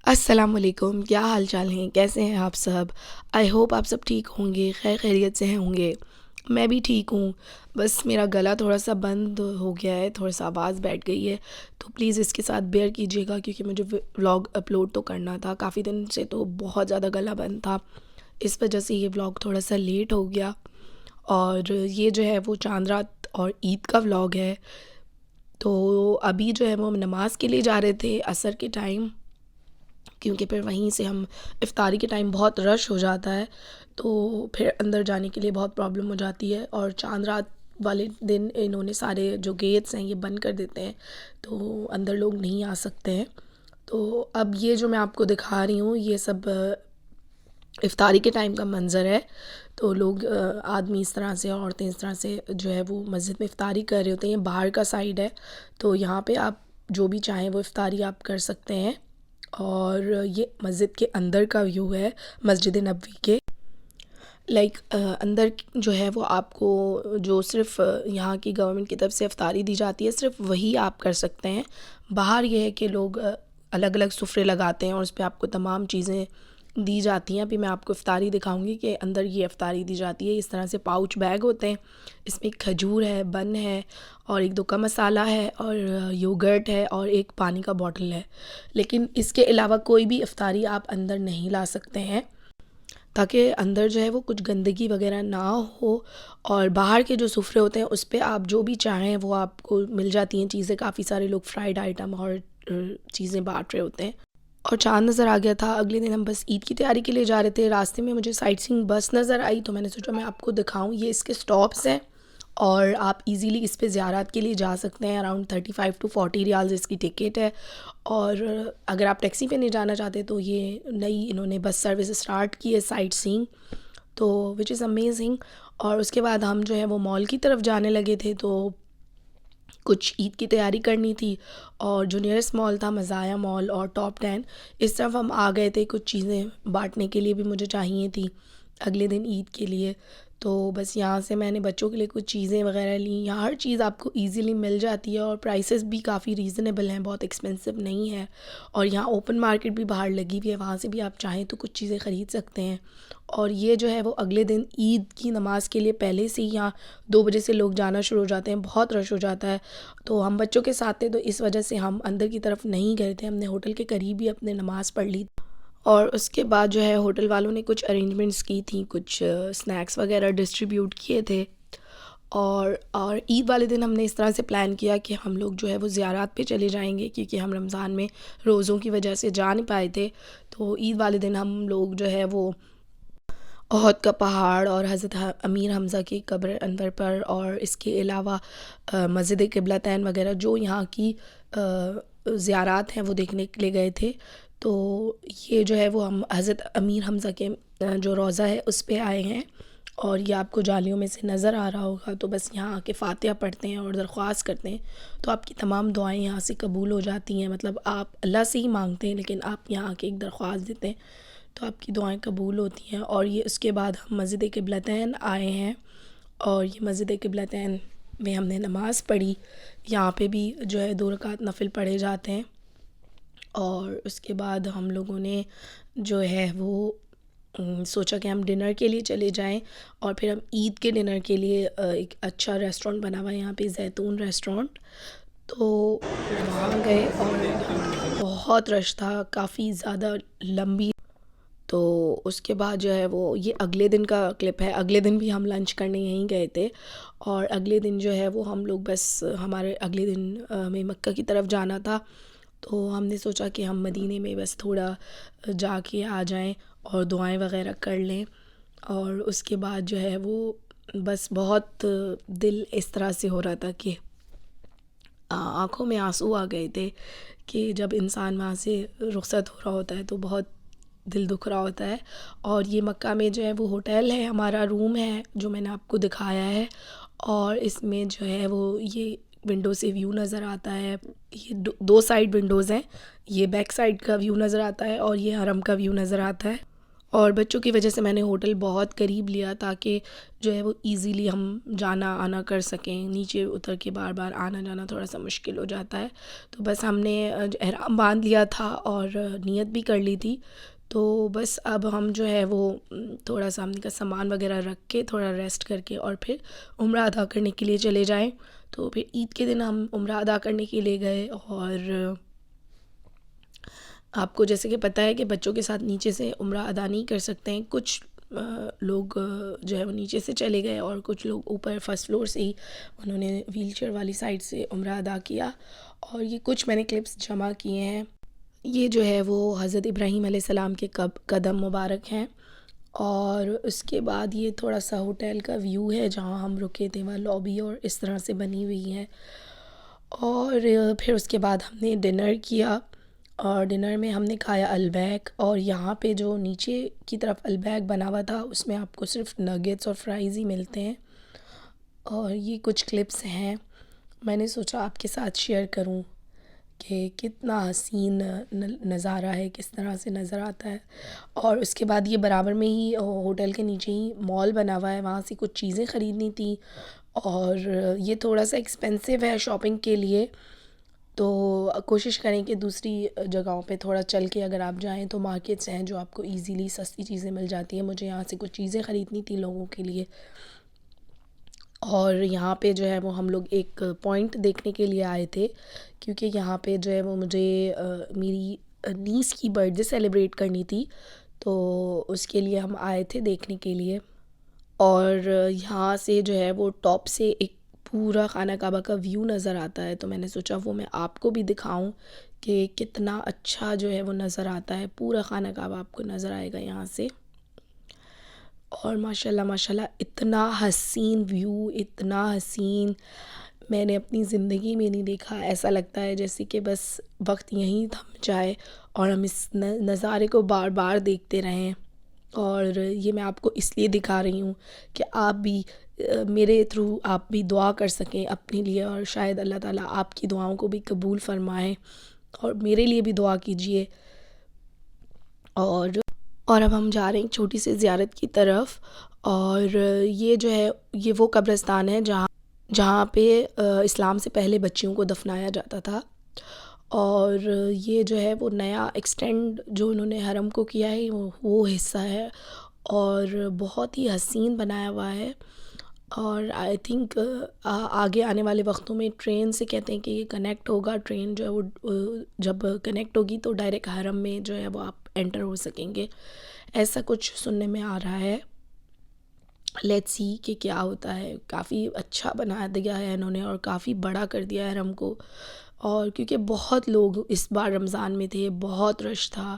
السلام علیکم، کیا حال چال ہیں؟ کیسے ہیں آپ سب؟ آئی ہوپ آپ سب ٹھیک ہوں گے، خیر خیریت سے ہوں گے۔ میں بھی ٹھیک ہوں، بس میرا گلا تھوڑا سا بند ہو گیا ہے، تھوڑا سا آواز بیٹھ گئی ہے، تو پلیز اس کے ساتھ بیئر کیجیے گا کیونکہ مجھے ولاگ اپلوڈ تو کرنا تھا، کافی دن سے تو بہت زیادہ گلا بند تھا، اس وجہ سے یہ ولاگ تھوڑا سا لیٹ ہو گیا۔ اور یہ جو ہے وہ چاند رات اور عید کا ولاگ ہے۔ تو ابھی جو ہے وہ ہم نماز کے لیے جا رہے تھے عصر کے ٹائم، کیونکہ پھر وہیں سے ہم افطاری کے ٹائم بہت رش ہو جاتا ہے، تو پھر اندر جانے کے لیے بہت پرابلم ہو جاتی ہے، اور چاند رات والے دن انہوں نے سارے جو گیٹس ہیں یہ بند کر دیتے ہیں، تو اندر لوگ نہیں آ سکتے ہیں۔ تو اب یہ جو میں آپ کو دکھا رہی ہوں یہ سب افطاری کے ٹائم کا منظر ہے۔ تو لوگ آدمی اس طرح سے، عورتیں اس طرح سے جو ہے وہ مسجد میں افطاری کر رہے ہوتے ہیں۔ یہ باہر کا سائڈ ہے، تو یہاں پہ آپ جو بھی چاہیں وہ افطاری آپ کر سکتے ہیں۔ اور یہ مسجد کے اندر کا ویو ہے، مسجد نبوی کے اندر جو ہے وہ آپ کو جو صرف یہاں کی گورنمنٹ کی طرف سے افطاری دی جاتی ہے صرف وہی آپ کر سکتے ہیں۔ باہر یہ ہے کہ لوگ الگ الگ سفرے لگاتے ہیں اور اس پہ آپ کو تمام چیزیں دی جاتی ہیں۔ ابھی میں آپ کو افطاری دکھاؤں گی کہ اندر یہ افطاری دی جاتی ہے۔ اس طرح سے پاؤچ بیگ ہوتے ہیں، اس میں ایک کھجور ہے، بن ہے، اور ایک 2 کا مسالہ ہے، اور یوگرٹ ہے، اور ایک پانی کا بوٹل ہے۔ لیکن اس کے علاوہ کوئی بھی افطاری آپ اندر نہیں لا سکتے ہیں، تاکہ اندر جو ہے وہ کچھ گندگی وغیرہ نہ ہو۔ اور باہر کے جو سفرے ہوتے ہیں اس پہ آپ جو بھی چاہیں وہ آپ کو مل جاتی ہیں چیزیں، کافی سارے لوگ فرائیڈ آئٹم اور چیزیں بانٹ رہے ہوتے ہیں۔ اور چاند نظر آ گیا تھا۔ اگلے دن ہم بس عید کی تیاری کے لیے جا رہے تھے، راستے میں مجھے سائٹ سینگ بس نظر آئی تو میں نے سوچا میں آپ کو دکھاؤں۔ یہ اس کے سٹاپس ہیں اور آپ ایزیلی اس پہ زیارات کے لیے جا سکتے ہیں۔ اراؤنڈ 35 to 40 ریالز اس کی ٹکٹ ہے، اور اگر آپ ٹیکسی پہ نہیں جانا چاہتے تو یہ نئی انہوں نے بس سروس اسٹارٹ کی ہے، سائٹ سینگ، تو وچ از امیزنگ۔ اور اس کے بعد ہم جو ہے وہ مال کی طرف جانے لگے تھے، تو کچھ عید کی تیاری کرنی تھی، اور جو نیئرسٹ مال تھا مزایا مال اور ٹاپ 10، اس طرف ہم آ گئے تھے۔ کچھ چیزیں بانٹنے کے لیے بھی مجھے چاہیے تھی اگلے دن عید کے لیے، تو بس یہاں سے میں نے بچوں کے لیے کچھ چیزیں وغیرہ لیں۔ یہاں ہر چیز آپ کو ایزیلی مل جاتی ہے، اور پرائسز بھی کافی ریزنیبل ہیں، بہت ایکسپینسو نہیں ہے۔ اور یہاں اوپن مارکیٹ بھی باہر لگی ہوئی ہے، وہاں سے بھی آپ چاہیں تو کچھ چیزیں خرید سکتے ہیں۔ اور یہ جو ہے وہ اگلے دن عید کی نماز کے لیے پہلے سے ہی یہاں 2 بجے سے لوگ جانا شروع ہو جاتے ہیں، بہت رش ہو جاتا ہے۔ تو ہم بچوں کے ساتھ تھے تو اس وجہ سے ہم اندر کی طرف نہیں گئے تھے، ہم نے ہوٹل کے قریب ہی اپنے نماز پڑھ لی، اور اس کے بعد جو ہے ہوٹل والوں نے کچھ ارینجمنٹس کی تھیں، کچھ سنیکس وغیرہ ڈسٹریبیوٹ کیے تھے۔ اور عید والے دن ہم نے اس طرح سے پلان کیا کہ ہم لوگ جو ہے وہ زیارات پہ چلے جائیں گے، کیونکہ ہم رمضان میں روزوں کی وجہ سے جا نہیں پائے تھے، تو عید والے دن ہم لوگ جو ہے وہ احد کا پہاڑ اور حضرت امیر حمزہ کی قبر انور پر، اور اس کے علاوہ مسجد قبلتین وغیرہ جو یہاں کی زیارات ہیں وہ دیکھنے کے لیے گئے تھے۔ تو یہ جو ہے وہ ہم حضرت امیر حمزہ کے جو روضہ ہے اس پہ آئے ہیں، اور یہ آپ کو جالیوں میں سے نظر آ رہا ہوگا۔ تو بس یہاں آ کے فاتحہ پڑھتے ہیں اور درخواست کرتے ہیں، تو آپ کی تمام دعائیں یہاں سے قبول ہو جاتی ہیں۔ مطلب آپ اللہ سے ہی مانگتے ہیں، لیکن آپ یہاں آ کے ایک درخواست دیتے ہیں تو آپ کی دعائیں قبول ہوتی ہیں۔ اور یہ اس کے بعد ہم مسجد قبلتین آئے ہیں، اور یہ مسجد قبلتین میں ہم نے نماز پڑھی۔ یہاں پہ بھی جو ہے 2 رکعت نفل پڑھے جاتے ہیں، اور اس کے بعد ہم لوگوں نے جو ہے وہ سوچا کہ ہم ڈنر کے لیے چلے جائیں، اور پھر ہم عید کے ڈنر کے لیے ایک اچھا ریسٹورنٹ بنا ہوا ہے یہاں پہ، زیتون ریسٹورنٹ، تو وہاں گئے، اور بہت رش تھا، کافی زیادہ لمبی۔ تو اس کے بعد جو ہے وہ یہ اگلے دن کا کلپ ہے۔ اگلے دن بھی ہم لنچ کرنے یہیں گئے تھے، اور اگلے دن جو ہے وہ ہم لوگ بس ہمارے اگلے دن ہمیں مکہ کی طرف جانا تھا، تو ہم نے سوچا کہ ہم مدینے میں بس تھوڑا جا کے آ جائیں اور دعائیں وغیرہ کر لیں۔ اور اس کے بعد جو ہے وہ بس بہت دل اس طرح سے ہو رہا تھا کہ آنکھوں میں آنسو آ گئے تھے، کہ جب انسان وہاں سے رخصت ہو رہا ہوتا ہے تو بہت دل دکھ رہا ہوتا ہے۔ اور یہ مکہ میں جو ہے وہ ہوٹل ہے، ہمارا روم ہے جو میں نے آپ کو دکھایا ہے، اور اس میں جو ہے وہ یہ ونڈو سے ویو نظر آتا ہے۔ یہ 2 سائڈ ونڈوز ہیں، یہ بیک سائڈ کا ویو نظر آتا ہے اور یہ حرم کا ویو نظر آتا ہے۔ اور بچوں کی وجہ سے میں نے ہوٹل بہت قریب لیا تاکہ جو ہے وہ ایزیلی ہم جانا آنا کر سکیں. نیچے اتر کے بار بار آنا جانا تھوڑا سا مشکل ہو جاتا ہے. تو بس ہم نے احرام باندھ لیا تھا اور نیت بھی کر لی تھی. تو بس اب ہم جو ہے وہ تھوڑا سا ہم نے کا سامان وغیرہ رکھ کے تھوڑا ریسٹ کر کے اور پھر عمرہ ادا کرنے کے لیے چلے جائیں. تو پھر عید کے دن ہم عمرہ ادا کرنے کے لیے گئے. اور آپ کو جیسے کہ پتہ ہے کہ بچوں کے ساتھ نیچے سے عمرہ ادا نہیں کر سکتے ہیں. کچھ لوگ جو ہے وہ نیچے سے چلے گئے اور کچھ لوگ اوپر فرسٹ فلور سے ہی انہوں نے ویل چیئر والی سائڈ سے عمرہ ادا کیا. اور یہ کچھ میں نے کلپس جمع کیے ہیں. یہ جو ہے وہ حضرت ابراہیم علیہ السلام کے قدم مبارک ہیں. اور اس کے بعد یہ تھوڑا سا ہوٹل کا ویو ہے جہاں ہم رکے تھے. وہاں لابی اور اس طرح سے بنی ہوئی ہے. اور پھر اس کے بعد ہم نے ڈنر کیا اور ڈنر میں ہم نے کھایا البیک. اور یہاں پہ جو نیچے کی طرف البیک بنا ہوا تھا اس میں آپ کو صرف نگیٹس اور فرائز ہی ملتے ہیں. اور یہ کچھ کلپس ہیں میں نے سوچا آپ کے ساتھ شیئر کروں کہ کتنا حسین نظارہ ہے, کس طرح سے نظر آتا ہے. اور اس کے بعد یہ برابر میں ہی ہوٹل کے نیچے ہی مال بنا ہوا ہے, وہاں سے کچھ چیزیں خریدنی تھیں. اور یہ تھوڑا سا ایکسپینسو ہے شاپنگ کے لیے, تو کوشش کریں کہ دوسری جگہوں پہ تھوڑا چل کے اگر آپ جائیں تو مارکیٹس ہیں جو آپ کو ایزیلی سستی چیزیں مل جاتی ہیں. مجھے یہاں سے کچھ چیزیں خریدنی تھی لوگوں کے لیے. اور یہاں پہ جو ہے وہ ہم لوگ ایک پوائنٹ دیکھنے کے لیے آئے تھے کیونکہ یہاں پہ جو ہے وہ مجھے میری نیس کی برتھ ڈے سیلیبریٹ کرنی تھی, تو اس کے لیے ہم آئے تھے دیکھنے کے لیے. اور یہاں سے جو ہے وہ ٹاپ سے ایک پورا خانہ کعبہ کا ویو نظر آتا ہے, تو میں نے سوچا وہ میں آپ کو بھی دکھاؤں کہ کتنا اچھا جو ہے وہ نظر آتا ہے. پورا خانہ کعبہ آپ کو نظر آئے گا یہاں سے. اور ماشاءاللہ ماشاءاللہ اتنا حسین ویو, اتنا حسین میں نے اپنی زندگی میں نہیں دیکھا. ایسا لگتا ہے جیسے کہ بس وقت یہیں تھم جائے اور ہم اس نظارے کو بار بار دیکھتے رہیں. اور یہ میں آپ کو اس لیے دکھا رہی ہوں کہ آپ بھی میرے تھرو آپ بھی دعا کر سکیں اپنے لیے, اور شاید اللہ تعالیٰ آپ کی دعاؤں کو بھی قبول فرمائے. اور میرے لیے بھی دعا کیجئے. اور اب ہم جا رہے ہیں ایک چھوٹی سی زیارت کی طرف. اور یہ جو ہے یہ وہ قبرستان ہے جہاں پہ اسلام سے پہلے بچیوں کو دفنایا جاتا تھا. اور یہ جو ہے وہ نیا ایکسٹینڈ جو انہوں نے حرم کو کیا ہے وہ حصہ ہے, اور بہت ہی حسین بنایا ہوا ہے. اور آئی تھنک آگے آنے والے وقتوں میں ٹرین سے کہتے ہیں کہ یہ کنیکٹ ہوگا. ٹرین جو ہے وہ جب کنیکٹ ہوگی تو ڈائریکٹ حرم میں جو ہے وہ آپ انٹر ہو سکیں گے, ایسا کچھ سننے میں آ رہا ہے. لیٹس سی کہ کیا ہوتا ہے. کافی اچھا بنا دیا ہے انہوں نے اور کافی بڑا کر دیا ہے حرم کو. اور کیونکہ بہت لوگ اس بار رمضان میں تھے, بہت رش تھا.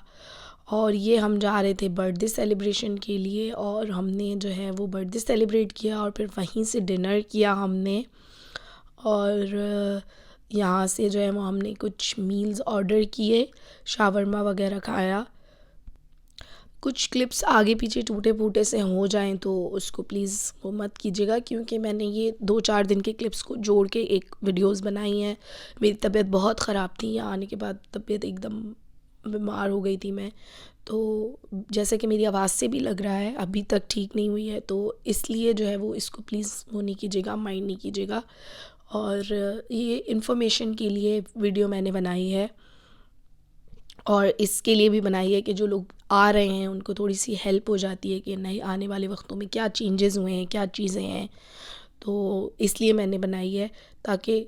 اور یہ ہم جا رہے تھے برتھ ڈے سیلیبریشن کے لیے, اور ہم نے جو ہے وہ برتھ ڈے سیلیبریٹ کیا اور پھر وہیں سے ڈنر کیا ہم نے. اور یہاں سے جو ہے وہ ہم نے کچھ میلز آرڈر کیے, شاورما وغیرہ کھایا. کچھ کلپس آگے پیچھے ٹوٹے پھوٹے سے ہو جائیں تو اس کو پلیز وہ مت کیجیے گا, کیونکہ میں نے یہ 2-4 دن کے کلپس کو جوڑ کے ایک ویڈیوز بنائی ہیں. میری طبیعت بہت خراب تھی, یہاں آنے کے بعد طبیعت ایک دم بیمار ہو گئی تھی میں, تو جیسے کہ میری آواز سے بھی لگ رہا ہے ابھی تک ٹھیک نہیں ہوئی ہے, تو اس لیے جو ہے وہ اس کو پلیز وہ نہیں کیجیے گا, مائنڈ نہیں کیجیے گا. اور یہ انفارمیشن کے لیے ویڈیو میں نے بنائی ہے, اور اس کے لیے بھی بنائی ہے کہ جو لوگ آ رہے ہیں ان کو تھوڑی سی ہیلپ ہو جاتی ہے کہ نہیں آنے والے وقتوں میں کیا چینجز ہوئے ہیں, کیا چیزیں ہیں. تو اس لیے میں نے بنائی ہے تاکہ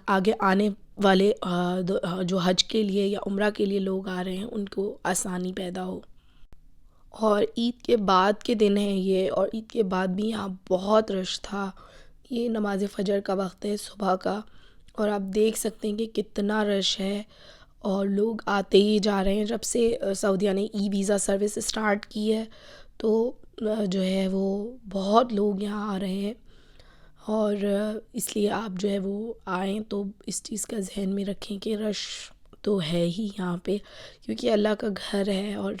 آگے آنے والے جو حج کے لیے یا عمرہ کے لیے لوگ آ رہے ہیں ان کو آسانی پیدا ہو. اور عید کے بعد کے دن ہیں یہ, اور عید کے بعد بھی یہاں بہت رش تھا. یہ نماز فجر کا وقت ہے صبح کا, اور آپ دیکھ سکتے ہیں کہ کتنا رش ہے, اور لوگ آتے ہی جا رہے ہیں. جب سے سعودیہ نے ای ویزا سروس اسٹارٹ کی ہے تو جو ہے وہ بہت لوگ یہاں آ رہے ہیں. اور اس لیے آپ جو ہے وہ آئیں تو اس چیز کا ذہن میں رکھیں کہ رش تو ہے ہی یہاں پہ, کیونکہ اللہ کا گھر ہے اور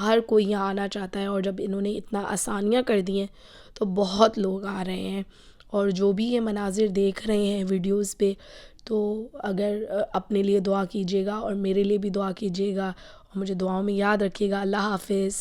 ہر کوئی یہاں آنا چاہتا ہے. اور جب انہوں نے اتنا آسانیاں کر دی ہیں تو بہت لوگ آ رہے ہیں. اور جو بھی یہ مناظر دیکھ رہے ہیں ویڈیوز پہ, تو اگر اپنے لیے دعا کیجیے گا اور میرے لیے بھی دعا کیجیے گا. اور مجھے دعاؤں میں یاد رکھیے گا۔ اللہ حافظ۔